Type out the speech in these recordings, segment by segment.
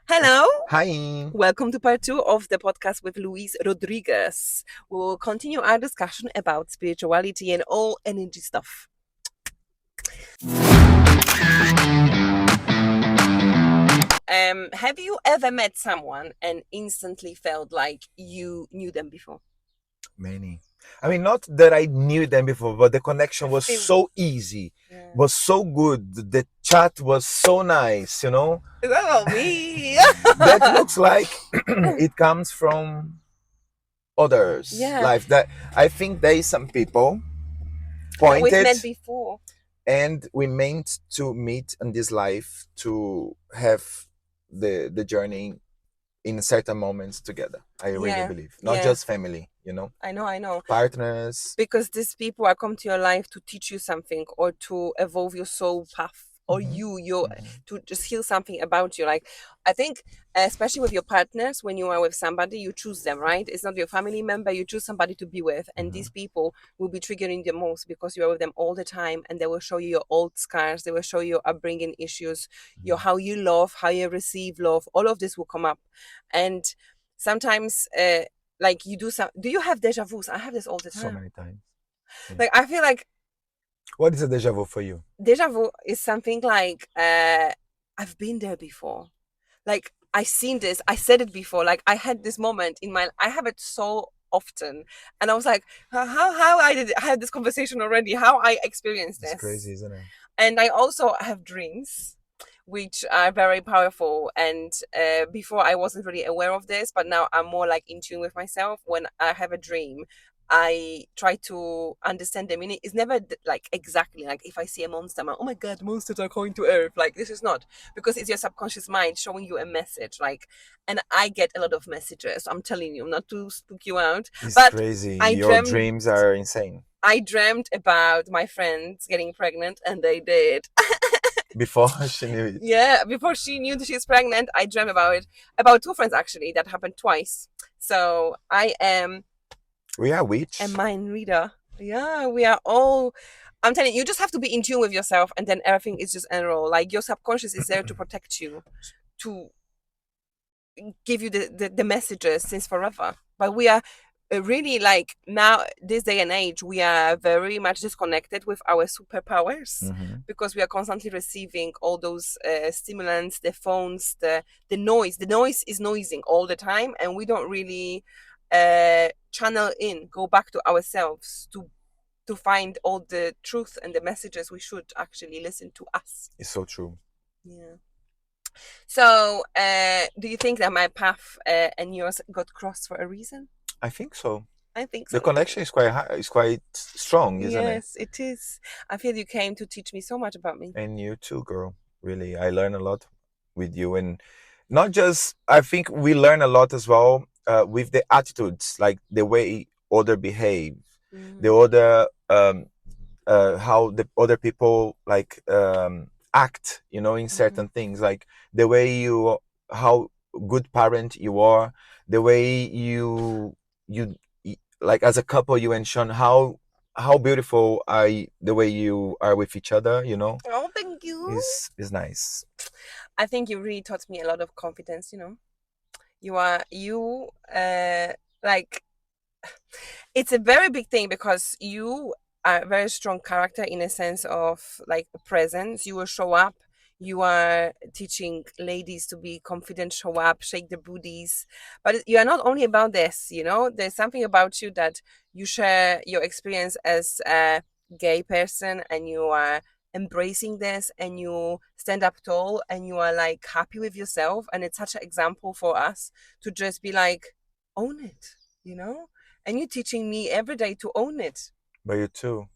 Hello, Hi. welcome to part two of the podcast with Luis Rodriguez. We will continue our discussion about spirituality and all energy stuff. Have you ever met someone and instantly felt like you knew them before? Many. I mean, not that I knew them before, but the connection was Feel, so easy, yeah. was so good. The chat was so nice. Is that about me? That looks like it comes from others' Yeah, life. That I think there is some people that we've pointed met before. and we meant to meet in this life to have the journey in certain moments together. I really Yeah, believe. Not yeah, just family, I know. partners. Because these people are come to your life to teach you something or to evolve your soul path or Mhm, you mhm. to just heal something about you. Like, I think especially with your partners, when you are with somebody, you choose them, right? It's not your family member, you choose somebody to be with, and these Mhm. people will be triggering the most because you are with them all the time, and they will show you your old scars, they will show you your upbringing issues, your how you love, how you receive love, all of this will come up. And sometimes like you do some, do you have deja vus? I have this all the So time. many times. Yeah. Like, I feel like What is a deja vu for you? deja vu is something like I've been there before. Like, I seen this, I said it before. Like, I had this moment in my, I have it so often, and I was like, how I had this conversation already, how I experienced It's crazy, this. isn't it? And I also have dreams which are very powerful, and before I wasn't really aware of this, but now I'm more like in tune with myself. When I have a dream, I try to understand the meaning. It's never like exactly like if I see a monster, I'm like, oh my god, monsters are coming to earth. Like, this is not, because it's your subconscious mind showing you a message. Like, and I get a lot of messages, I'm telling you, not to spook you out, It's but crazy. i Your dreamt dreams are insane. I dreamt about my friends getting pregnant, and they did. Before she knew it. Yeah, before she knew that she's pregnant, I dreamt about it. About two friends actually. That happened twice. So I am We are a witch. mind reader. Yeah, we are all. I'm telling you, you just have to be in tune with yourself, and then everything is just enroll. Like, your subconscious is there to protect you, to give you the messages since forever. But we are really, like, now, this day and age, we are very much disconnected with our superpowers Hmm. because we are constantly receiving all those stimulants, the phones, the noise is noising all the time, and we don't really channel in, go back to ourselves to find all the truth and the messages we should actually listen to us. It's so true. Yeah. So, do you think that my path and yours got crossed for a reason? I think so. I think The so too. connection is quite high, is quite strong, isn't it? Yes, it is. I feel you came to teach me so much about me. And you too, girl. Really, I learn a lot with you, and not just. I think we learn a lot as well with the attitudes, like the way other behave, the Mm-hmm. other how the other people like act, in Mm-hmm. certain things, like the way you, how good parent you are, the way you like as a couple, you and Sean, how beautiful are the way you are with each other, Oh, thank you. is nice. I think you really taught me a lot of confidence. You like, it's a very big thing because you are a very strong character in a sense of like presence. You will show up. You are teaching ladies to be confident, show up, shake their booties. But you are not only about this. There's something about you that you share your experience as a gay person, and you are embracing this, and you stand up tall, and you are like happy with yourself. And it's such an example for us to just be like, own it. And you're teaching me every day to own it. But you too.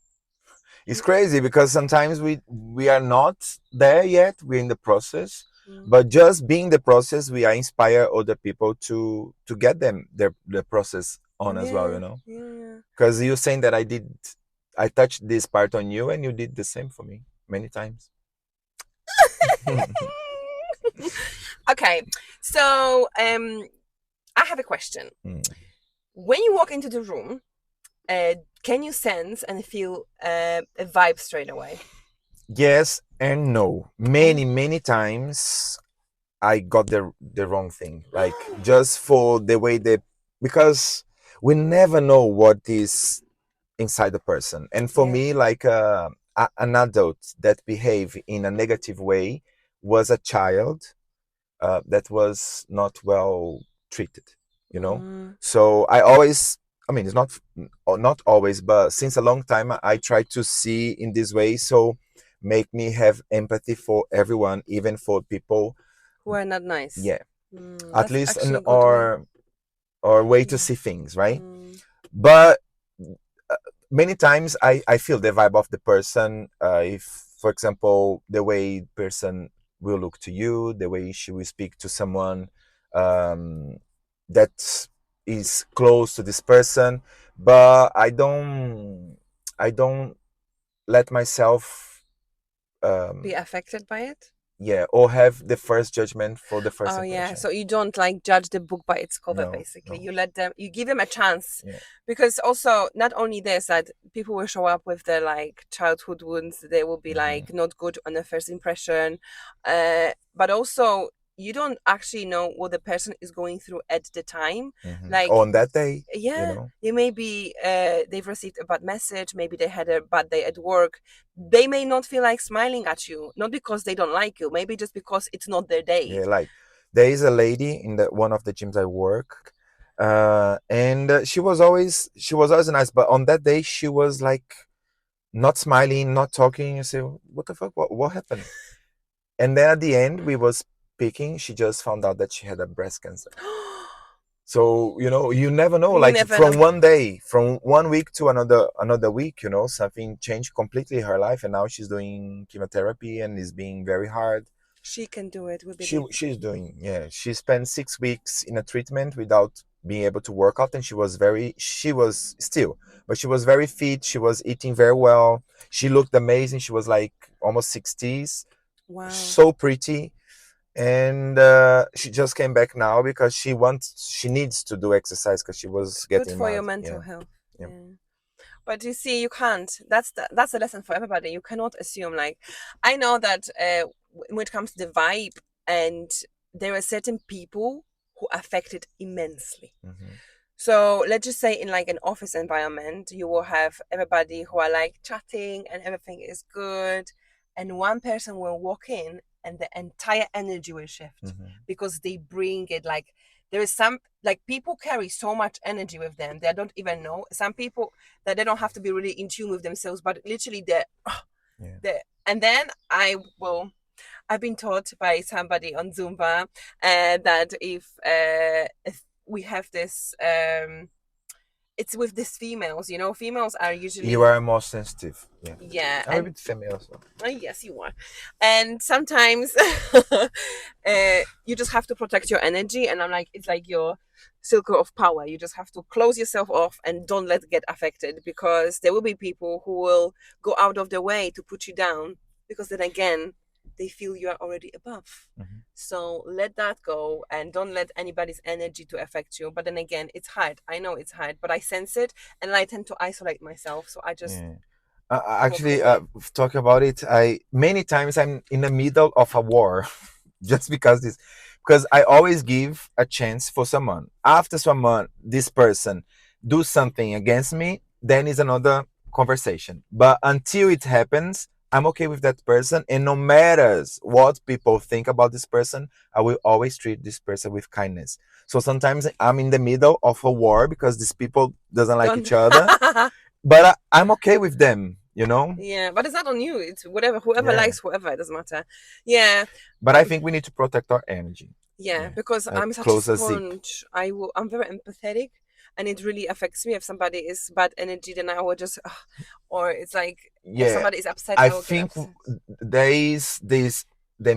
It's Yeah. crazy because sometimes we are not there yet, we're in the process, Mm. but just being the process, we are inspire other people to get them their process on as well, Yeah, yeah. because you're saying that I touched this part on you and you did the same for me many times. Okay, so I have a question. Mm. When you walk into the room, can you sense and feel a vibe straight away? Yes and no. Oh, Many times I got the wrong thing. Like just for the way they, because we never know what is inside the person. And for Yeah. me, like an adult that behave in a negative way was a child that was not well treated, you know. Mm, So I always, I mean, it's not not always, but since a long time, I try to see in this way. So make me have empathy for everyone, even for people. who are not nice. Yeah, at That's least actually an a good way. or way to Yeah. see things, right? Mm, But uh, many times I feel the vibe of the person. If, for example, the way person will look to you, the way she will speak to someone um, that is close to this person, but I don't let myself be um, affected by it. yeah, or have the first judgment for the first Oh yeah, impression. so you don't like judge the book by its cover, No, basically. no, You let them, you give them a chance, yeah, because also not only this that people will show up with their like childhood wounds, they will be hmm like not good on the first impression, but also you don't actually know what the person is going through at the time. Like, on that day, you yeah, know. they may be they've received a bad message, maybe they had a bad day at work. They may not feel like smiling at you, not because they don't like you, maybe just because it's not their day. Yeah, like there is a lady in the one of the gyms I work, and she was always nice, but on that day she was like not smiling, not talking. You say, what the fuck? What happened? And then at the end, we was speaking. She just found out that she had a breast cancer. So you never know. You Like never know. from one day, from one week to another week, something changed completely her life, and now she's doing chemotherapy and is being very hard. She can do it, we she believe. she's doing, yeah, she spent 6 weeks in a treatment without being able to work out, and she was still, but she was very fit, she was eating very well, she looked amazing, she was like almost 60s, Wow. so pretty. And she just came back now because she needs to do exercise because she It's was good getting for your mad. mental Yeah, health. yeah. Yeah. But you see, you can't. That's the lesson for everybody. You cannot assume. Like, I know that when it comes to the vibe, and there are certain people who affect it immensely. hmm So let's just say in like an office environment, you will have everybody who are like chatting and everything is good, and one person will walk in and the entire energy will shift hmm because they bring it like there is some like people carry so much energy with them they don't even know. Some people that they don't have to be really in tune with themselves, but literally yeah, they're and then I've been taught by somebody on Zumba that if we have this it's with these females, females are you usually are more sensitive, yeah. yeah, I'm a and bit female, so yes you are, and sometimes you just have to protect your energy, and I'm like it's like your circle of power. You just have to close yourself off and don't let it get affected, because there will be people who will go out of their way to put you down, because then again they feel you are already above. mhm. So let that go and don't let anybody's energy to affect you. But then again, it's hard. I know it's hard, but I sense it and I tend to isolate myself. So I just Yeah. walk Actually, away. talk about it. I many times I'm in the middle of a war, just because I always give a chance for someone. After this person do something against me, then is another conversation. But until it happens, I'm okay with that person, and no matters what people think about this person, I will always treat this person with kindness. So sometimes I'm in the middle of a war because these people doesn't like Don't. each other, but I'm okay with them, Yeah, but it's not on you. It's whatever, whoever Yeah. likes whoever, it doesn't matter. Yeah. But I Um, think we need to protect our energy. yeah, Yeah. because Like I'm such a close a zip. sponge. I'm very empathetic, and it really affects me. If somebody is bad energy, then I will just, or it's like if Yeah. somebody is upset, I I will get think upset. there is this the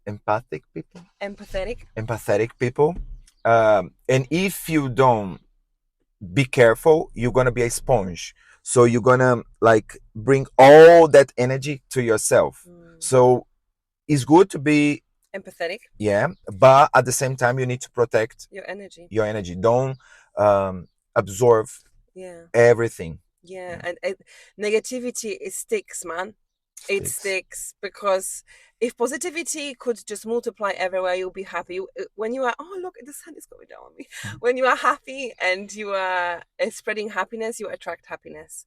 empathic people, Empathetic. empathetic people. And if you don't be careful, you're gonna be a sponge. So you're gonna like bring all that energy to yourself. Mm. So it's good to be, Empathetic. yeah, but at the same time you need to protect Your energy. your energy. Don't absorb Yeah. everything. Yeah. Yeah. And negativity is sticks, man. It Sticks. sticks because if positivity could just multiply everywhere, you'll be happy. When you are, oh look, the sun is going down on me. Mhm. When you are happy and you are spreading happiness, you attract happiness.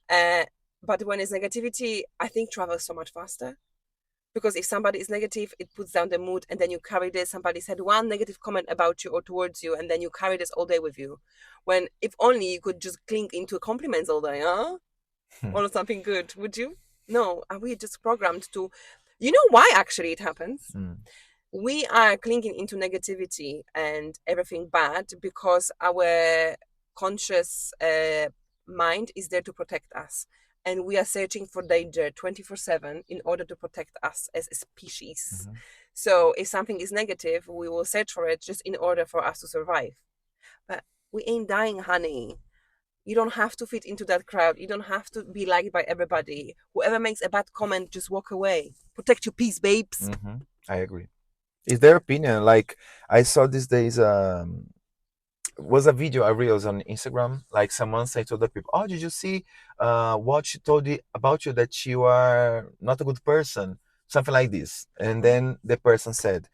Uh, but when it's negativity, I think travels so much faster. Because if somebody is negative, it puts down the mood, and then you carry this. Somebody said one negative comment about you or towards you, and then you carry this all day with you. When if only you could just cling into compliments all day, huh? Or something good, would you? No, are we just programmed to? You know why actually it happens? Mm. We are clinging into negativity and everything bad because our conscious mind is there to protect us. And we are searching for danger 24/7 in order to protect us as a species. Mhm. So if something is negative, we will search for it just in order for us to survive. But we ain't dying, honey. You don't have to fit into that crowd. You don't have to be liked by everybody. Whoever makes a bad comment, just walk away. Protect your peace, babes. I agree. Is their opinion like I saw these days? Was a video I reels on Instagram. Like someone said to other people, "Oh, did you see what she told you about you that you are not a good person?" Something like this. And Oh, then the person said,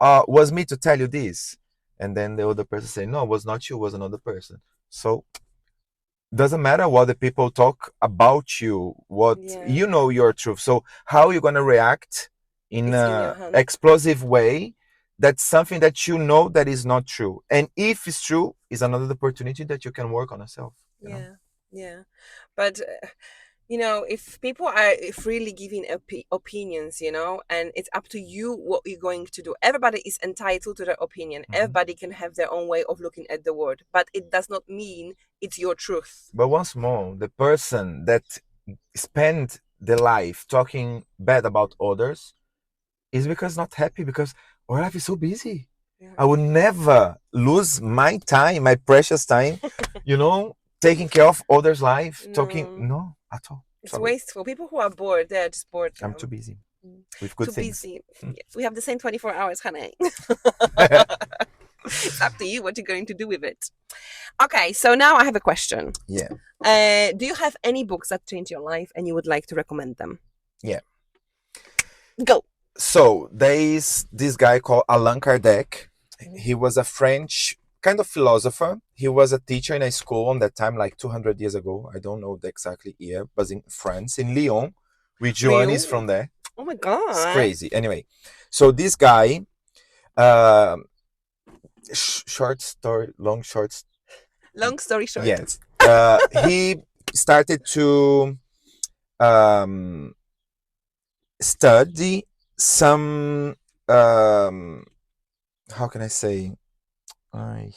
was me to tell you this?" And then the other person said, "No, it was not you, it was another person." So doesn't matter what the people talk about you, what yeah. you know your truth. So how you gonna react in It's in your a hand. explosive way? That's something that you know that is not true. And if it's true, is another opportunity that you can work on yourself, you know? Yeah. Yeah. But if people are freely giving opinions, and it's up to you what you're going to do. Everybody is entitled to their opinion. Hmm. Everybody can have their own way of looking at the world, but it does not mean it's your truth. But once more, the person that spend their life talking bad about others is because not happy because our life is so busy. Yeah. I would never lose my time, my precious time, taking care of others' life, talking. No, No, at all. it's Sorry. wasteful. People who are bored, they're just bored. I'm too busy Mm. with good Too things. busy. Yeah, we have the same 24 hours, honey. It's up to you what you're going to do with it. Okay, so now I have a question. Yeah. Do you have any books that changed your life and you would like to recommend them? Yeah. Go. So there is this guy called Allan Kardec. He was a French kind of philosopher. He was a teacher in a school on that time, like 200 years ago. I don't know the exactly year, but in France, in Lyon, with Joanne is Real? from there. Oh my It's god. crazy. Anyway, so this guy, um, short story, long short, Long story short. yes, he started to um, study some. Um, how can I say? I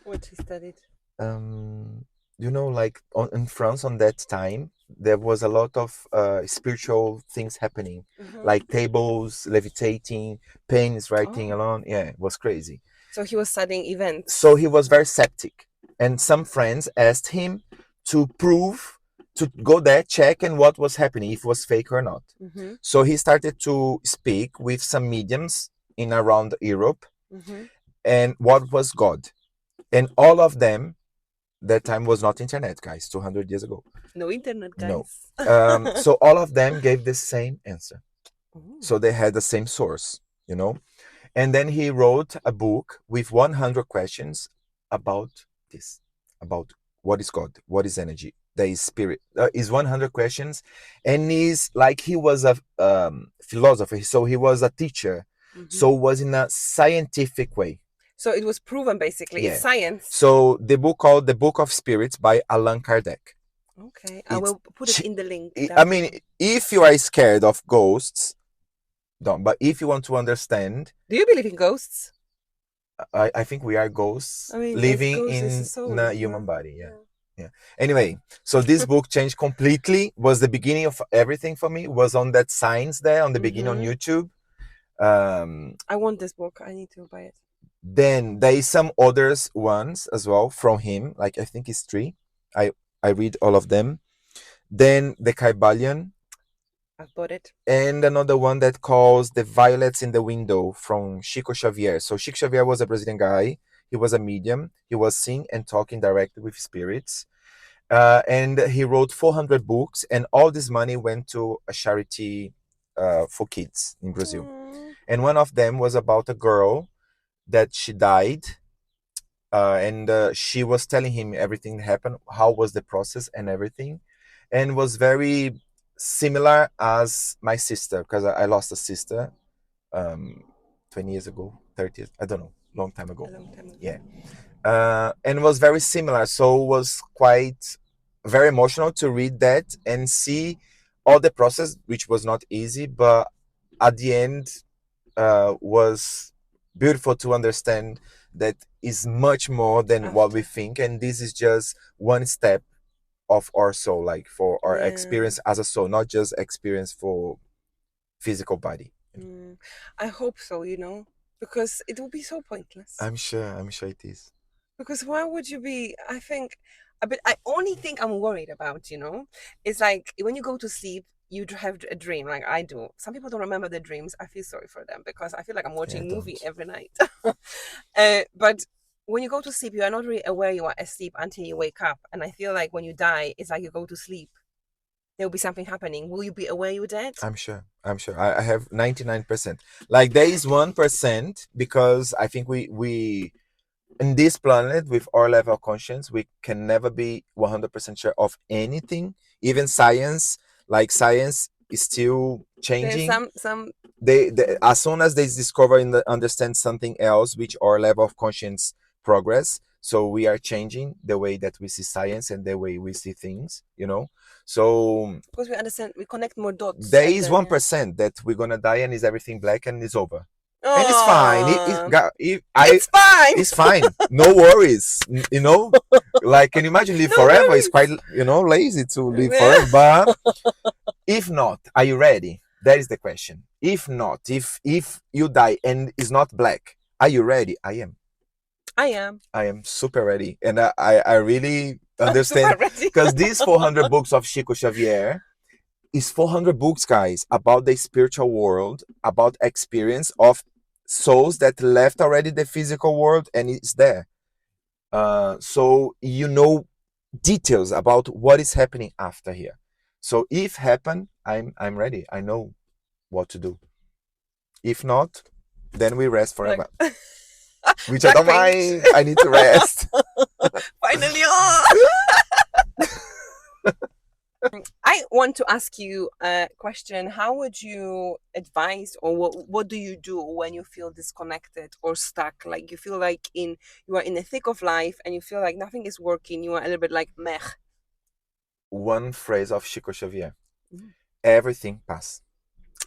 What he studied. um, like in France on that time, there was a lot of spiritual things happening, Hmm. like tables levitating, pains writing Oh, along. Yeah, it was crazy. so he was studying So events. he was very skeptic, and some friends asked him to prove, to go there, check and what was happening, if it was fake or not. Mm-hmm. So he started to speak with some mediums in around Europe, Mm-hmm. and what was God, and all of them, that time was not internet, guys, 200 years ago. No internet, No. guys. So all of them gave the same answer. Oh. So they had the same source, you know. And then he wrote a book with 100 questions about this, about what is God, what is energy, there is spirit. Is 100 questions, and is like he was a philosopher, so he was a teacher, Mm-hmm. so was in a scientific way. So it was proven basically. It's Yeah. science. So the book called The Book of Spirits by Allan Kardec. Okay, I It's, will put it in the link I down mean, below. if you are scared of ghosts, don't. But if you want to understand, Do you believe in ghosts? I think we are I ghosts mean, it's living ghost is a in soul. a Yeah. human body. Yeah. Yeah. Yeah. Anyway, so this book changed completely. Was the beginning of everything for me. Was on that signs there on the beginning on Mm-hmm. YouTube. Um, I want this book. I need to buy it. then there is some others ones as well from him. Like I think it's three. I I read all of them. Then the Kaibalion, I've bought it. and another one that calls The Violets in the Window from Chico Xavier. So Chico Xavier was a Brazilian guy. He was a medium. He was seeing and talking directly with spirits. And he wrote 400 books, and all this money went to a charity for kids in Brazil. Mm, And one of them was about a girl that she died, and she was telling him everything that happened, how was the process and everything, and was very similar as my sister, because I lost a sister, um, 20 years ago, 30 years, I don't know, long time a ago. long time ago. Yeah. And was very similar. So it was quite very emotional to read that and see all the process, which was not easy, but at the end was beautiful to understand that is much more than what we After. think, and this is just one step of our soul, like for our Yeah. experience as a soul, not just experience for physical body. Mm. I hope so, because it would be so pointless. I'm sure it is. Because why would you be? I think, but I only think I'm worried about, is like when you go to sleep, you have a dream, like I do. Some people don't remember their dreams. I feel sorry for them because I feel like I'm Yeah, watching movie don't. every night. But when you go to sleep, you are not really aware you are asleep until you wake up. And I feel like when you die, it's like you go to sleep. There will be something happening. Will you be aware you're dead? I'm sure I have 99%, like there is 1%, because I think we in this planet with our level of conscience we can never be 100% sure of anything, even science. Like science is still There's changing. some. They as soon as they discover and understand something else which our level of conscience progress, so we are changing the way that we see science and the way we see things, so Because we understand, we connect more dots, there and is then one yeah. percent that we're gonna die and is everything black and it's over, and it's fine. Oh, I it's fine. it's fine, no worries. Like, can you imagine live No forever? It's quite, worries. lazy to live Yeah. forever. But if not, are you ready? That is the question. If not, if you die and it's not black, are you ready? I am. I am super ready, and I really I'm super understand, ready. because these 400 books of Chico Xavier is 400 books, guys, about the spiritual world, about experience of souls that left already the physical world and it's there. So details about what is happening after here. So if happen, I'm ready. I know what to do. If not, then we rest Black, forever. Which I don't Blackpink. mind. I need to rest. Finally, oh! I want to ask you a question. How would you advise, or what do you do when you feel disconnected or stuck? Like you feel like you are in the thick of life and you feel like nothing is working. You are a little bit like meh. One phrase of Chico Xavier: Mm. everything pass.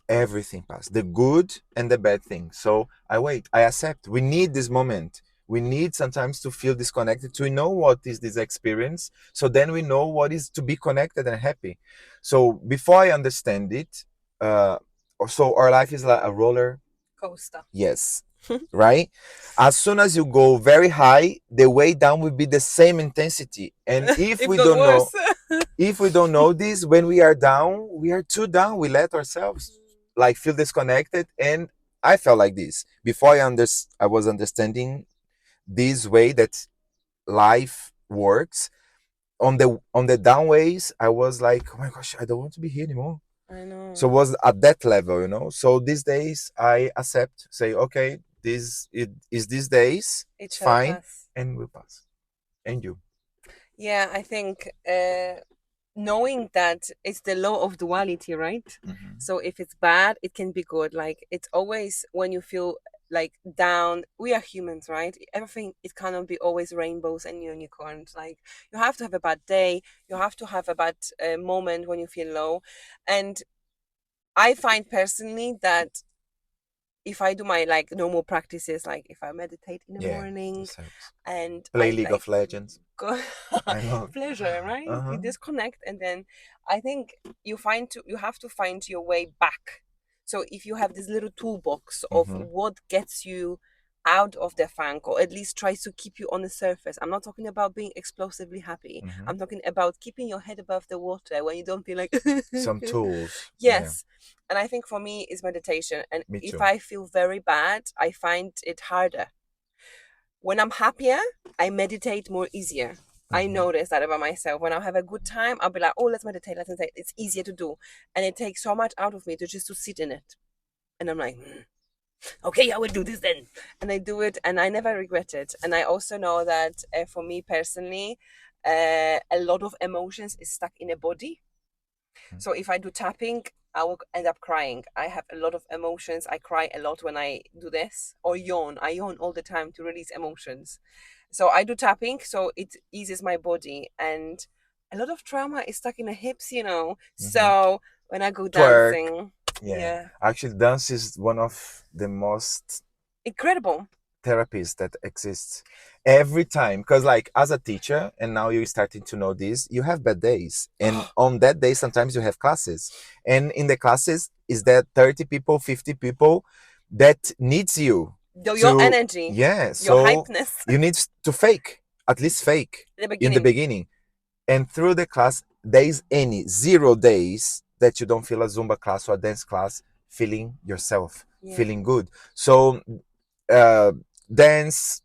Everything pass, the good and the bad thing. So I wait, I accept. We need this moment. We need sometimes to feel disconnected to know what is this experience, so then we know what is to be connected and happy. So before I understand it, so our life is like a roller. Coaster. Yes. Right. As soon as you go very high, the way down will be the same intensity, and if If we not don't know, worse. this, when we are down, we are too down. We let ourselves like feel disconnected, and I felt like this before I was understanding this way that life works. On the down ways, I was like, oh my gosh, I don't want to be here anymore. I So know. it was at that level. So these days I accept, say, okay, this it is these days. It It's shall fine, pass. and will pass. And you. Yeah, I think knowing that it's the law of duality, right? Mhm. So if it's bad, it can be good. Like it's always when you feel like down, we are humans, right? Everything, it cannot be always rainbows and unicorns. Like you have to have a bad day, you have to have a bad moment when you feel low. And I find personally that if I do my like normal practices, like if I meditate in the Yeah, morning this helps. and Play I League like of Legends. go I know. pleasure, right? You Uh-huh. disconnect, and then I think you have to find your way back. So if you have this little toolbox of Mm-hmm. what gets you out of the funk, or at least tries to keep you on the surface. I'm not talking about being explosively happy. Mm-hmm. I'm talking about keeping your head above the water when you don't feel like Some tools. Yeah, yes. And I think for me is meditation. And me if too. I feel very bad, I find it harder. When I'm happier, I meditate more easier. I Hmm. notice that about myself. When I have a good time, I'll be like, oh, let's meditate, let's meditate. It's easier to do. And it takes so much out of me to just to sit in it. And I'm like, okay, I will do this then. And I do it and I never regret it. And I also know that for me personally, a lot of emotions is stuck in a body. So if I do tapping, I will end up crying. I have a lot of emotions. I cry a lot when I do this, or yawn. I yawn all the time to release emotions. So I do tapping, so it eases my body. And a lot of trauma is stuck in the hips, you know. Hmm. So when I go Twerk. dancing, Yeah. yeah, Actually, dance is one of the most incredible. therapies that exists every time, because like as a teacher, and now you're starting to know this, you have bad days, and on that day sometimes you have classes, and in the classes is that 30 people, 50 people that needs you Your to, energy, yeah, your so hypeness you need to fake, at least fake in the in the beginning. beginning, and through the class there is any 0 days that you don't feel a Zumba class or a dance class feeling yourself, Yeah. feeling good. So uh, dance,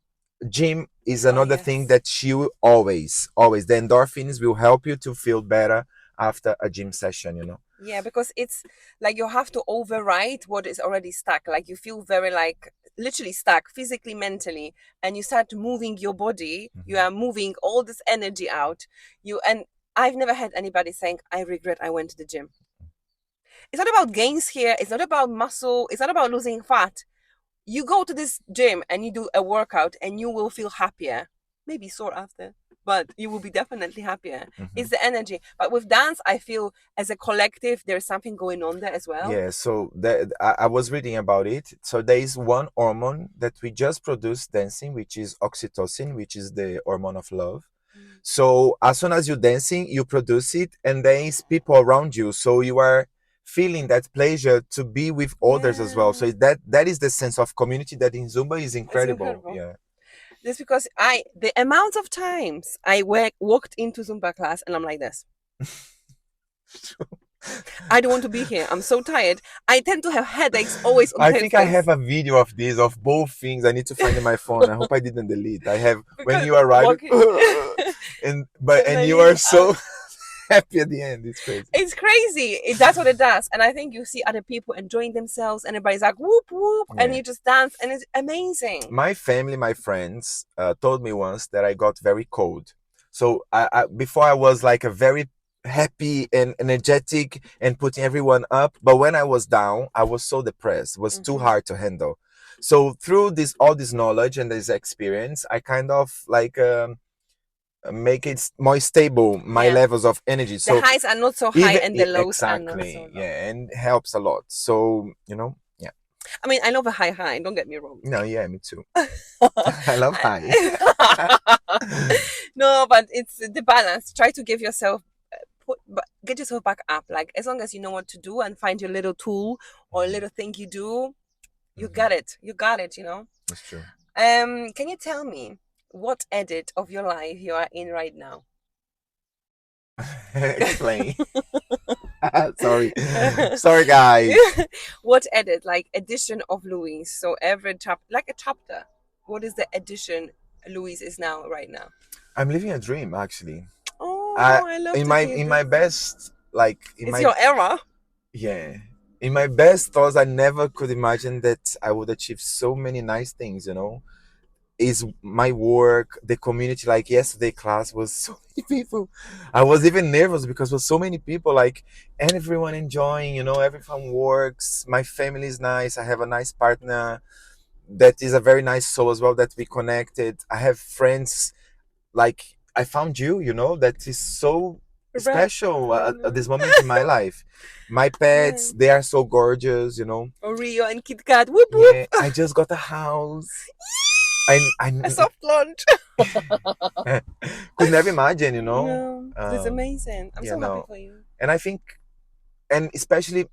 gym is Oh, another thing yes. that you always the endorphins will help you to feel better after a gym session, you know. Yeah, because it's like you have to override what is already stuck. Like you feel very like literally stuck physically, mentally, and you start moving your body. You Mhm. are moving all this energy out. You and I've never had anybody saying, I regret I went to the gym. It's not about gains here. It's not about muscle. It's not about losing fat. You go to this gym and you do a workout and you will feel happier. Maybe sore after, but you will be definitely happier. Mhm. It's the energy. But with dance, I feel as a collective, there's something going on there as well. Yeah, so I was reading about it. So there is one hormone that we just produce dancing, which is oxytocin, which is the hormone of love. Mm. So as soon as you're dancing, you produce it, and there is people around you. So you are feeling that pleasure to be with others as well. So Yeah, that is the sense of community that in Zumba is it's incredible. incredible. Yeah. Just because the amount of times I walked into Zumba class and I'm like this. I don't want to be here. I'm so tired. I tend to have headaches always on I think I have Thursdays a video of this of both things. I need to find in my phone. I hope I didn't delete. I have when because you arrive walking and and I you leave are out. so happy at the end. It's crazy. It's crazy. That's what it does. And I think you see other people enjoying themselves and everybody's like whoop whoop and Yeah. you just dance and it's amazing. My family, my friends, told me once that I got very cold. So before I was like a very happy and energetic and putting everyone up, but when I was down, I was so depressed. It was too Hmm. hard to handle. So through this all this knowledge and this experience, I kind of like make it more stable my Yeah. levels of energy. The So highs are not so high even and the lows are not so exactly, low. yeah, and helps a lot. So you know, yeah. I mean, I love a high high, don't get me wrong. No, yeah, me too. I love high. No, but it's the balance. Try to give yourself get yourself back up. Like as long as you know what to do and find your little tool or a Mhm, little thing you do, you mhm. got it. You got it, you know. That's true. Can you tell me what edit of your life you are in right now? Explain. Sorry. Sorry, guys. What edit? Like edition of Louise. So every chapter, like a chapter. What is the edition Louise is now right now? I'm living a dream, actually. I Oh, I love in to my hear in this. my best, like in It's my, your era. yeah, in my best thoughts, I never could imagine that I would achieve so many nice things. You know, is my work, the community. Like yesterday, class was so many people. I was even nervous because was so many people. Like, and everyone enjoying. You know, everyone works. My family is nice. I have a nice partner that is a very nice soul as well, that we connected. I have friends, like I found you, you know, that is so Right. special I at know. this moment in my life. My Yeah. pets, they are so gorgeous, you know. Oreo and Kit Kat. Whoop whoop. Yeah, I just got a house. I A soft launch. could never imagine, you know. No, that's amazing. I'm Yeah, so happy no. for you. And I think, and especially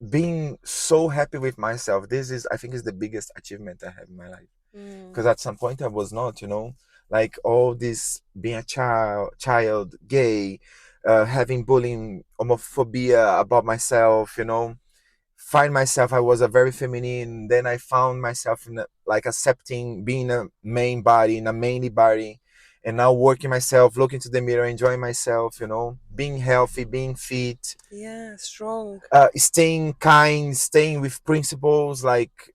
being so happy with myself, this is, I think, is the biggest achievement I have in my life. Mm. Because at some point I was not, you know, like all this being a child, gay, having bullying, homophobia about myself, you know, find myself. I was a very feminine. Then I found myself in like accepting being a main body, in a manly body, and now working myself, looking to the mirror, enjoying myself, you know, being healthy, being fit, Yeah, strong. staying kind, staying with principles, like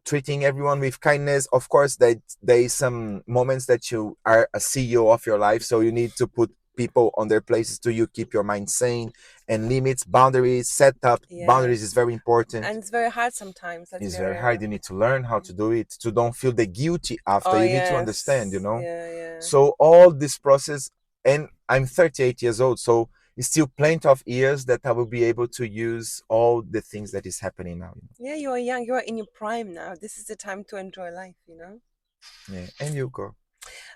treating everyone with kindness. Of course, that there is some moments that you are a CEO of your life, so you need to put people on their places to you keep your mind sane, and limits, boundaries, set up boundaries is Yes. very important. And it's very hard sometimes, let's It's be very real. hard. You need to learn how to do it, to don't feel the guilty after. Oh, You need to understand, you yes. know. Yeah, yeah. So all this process, and I'm 38 years old, so it's still plenty of years that I will be able to use all the things that is happening now. Yeah, you are young. You are in your prime now. This is the time to enjoy life, you know? Yeah, and you go.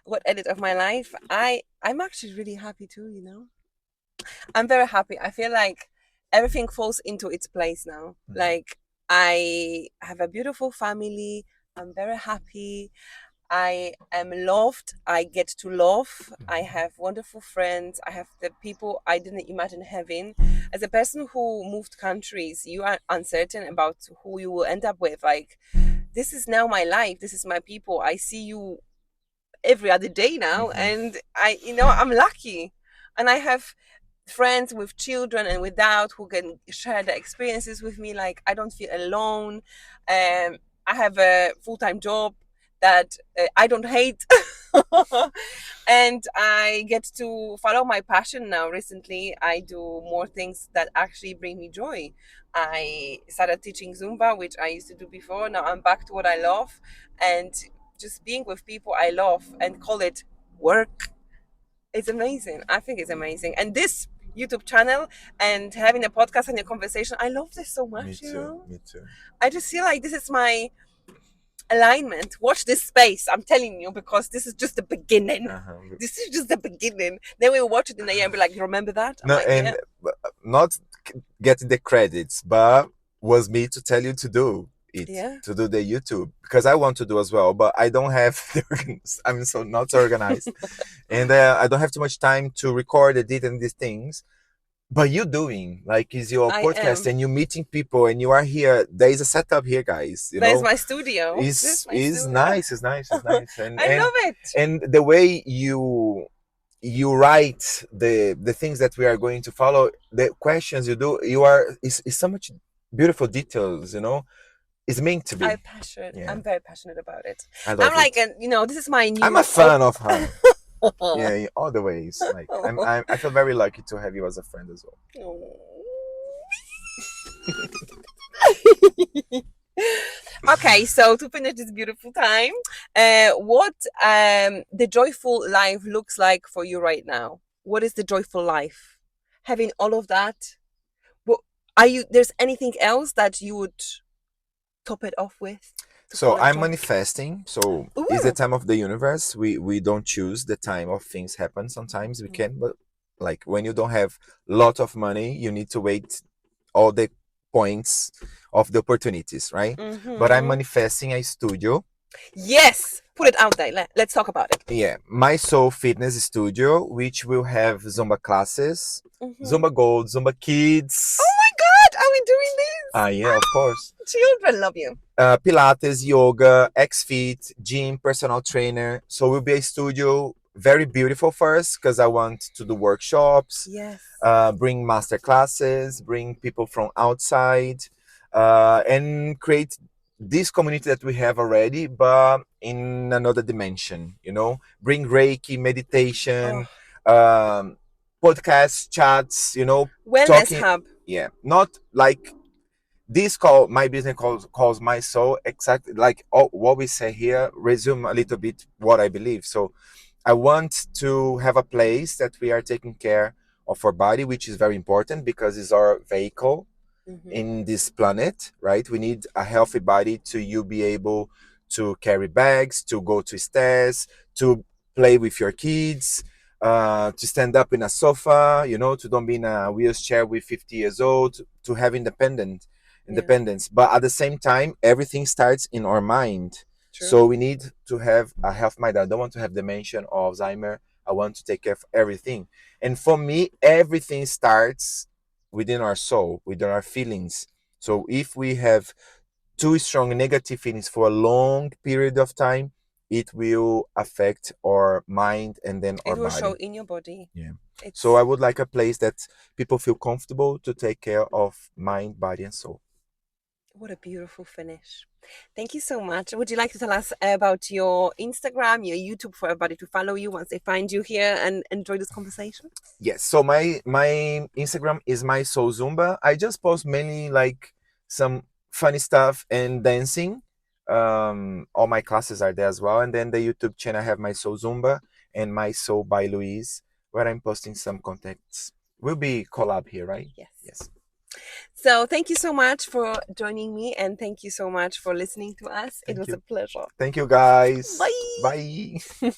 What edit of my life? I'm actually really happy too, you know? I'm very happy. I feel like everything falls into its place now. Mhm. Like I have a beautiful family. I'm very happy. I am loved. I get to love. I have wonderful friends. I have the people I didn't imagine having. As a person who moved countries, you are uncertain about who you will end up with. Like, this is now my life. This is my people. I see you every other day now. Mhm. And I'm lucky. And I have friends with children and without who can share their experiences with me. Like, I don't feel alone. I have a full-time job that I don't hate. And I get to follow my passion now. Recently I do more things that actually bring me joy. I started teaching Zumba, which I used to do before. Now I'm back to what I love, and just being with people I love and call it work. It's amazing. I think it's amazing. And this YouTube channel and having a podcast and a conversation, I love this so Me much, you too. know? Me too. I just feel like this is my alignment. Watch this space, I'm telling you, because this is just the beginning. Uh-huh. This is just the beginning. Then we'll watch it in a year and be like, you remember that? I'm No, like, yeah, and not getting the credits, but was me to tell you to do it, yeah. to do the YouTube, because I want to do as well, but I don't have I'm so not organized, and I don't have too much time to record, edit, and these things. But you doing like is your I podcast, am. and you meeting people, and you are here. There is a setup here, guys. You There's know, my studio. This is my is studio. nice, is nice, is nice, I love it. and the way you write the things that we are going to follow, the questions you do, you are is so much beautiful details. You know, it's meant to be. I'm Yeah, very passionate about it. I I'm love like, it. this is my I'm a new. fan of her. Yeah, in all the ways. Like I feel very lucky to have you as a friend as well. Okay, so to finish this beautiful time, what the joyful life looks like for you right now? What is the joyful life? Having all of that, what are you? There's anything else that you would top it off with to So call it I'm joy? manifesting. So it's the Ooh. time of the universe. We don't choose the time of things happen. Sometimes we can, but like when you don't have lot of money, you need to wait all the points of the opportunities, right? But I'm Mm-hmm. manifesting a studio. Yes, put it out there. Let's talk about it. Yeah, my soul fitness studio, which will have Zumba classes, Mm-hmm. Zumba Gold, Zumba Oh Kids. my God, are we doing this? Ah, yeah, of course. Children love you. Pilates, yoga, XFit, gym, personal trainer. So it will be a studio, very beautiful first, because I want to do workshops, Yes. bring master classes, bring people from outside, and create this community that we have already, but in another dimension. You know, bring Reiki, Oh, meditation, podcast chats. You know, wellness talking. hub. Yeah, not like this call my business calls my soul, exactly like all, what we say here resume a little bit what I believe. So I want to have a place that we are taking care of our body, which is very important because it's our vehicle Mm-hmm. in this planet, right? We need a healthy body to you be able to carry bags, to go to stairs, to play with your kids, to stand up in a sofa, you know, to don't be in a wheelchair with 50 years old, to have Yeah, independence. But at the same time, everything starts in our mind. true. So we need to have a health mind. I don't want to have dementia or Alzheimer. I want to take care of everything. And for me, everything starts within our soul, within our feelings. So if we have too strong negative feelings for a long period of time, it will affect our mind and then our It will show body. in your body. Yeah. So It's I would like a place that people feel comfortable to take care of mind, body, and soul. what a beautiful finish. Thank you so much. Would you like to tell us about your Instagram, your YouTube for everybody to follow you once they find you here and enjoy this conversation? Yes. So my Instagram is my soul Zumba. I just post mainly like some funny stuff and dancing. All my classes are there as well. And then the YouTube channel I have my soul Zumba and my soul by Louise, where I'm posting some contacts. Will be collab here, right? Yes. Yes. So thank you so much for joining me and thank you so much for listening to us. It Thank was a you. pleasure. Thank you guys. Bye. Bye.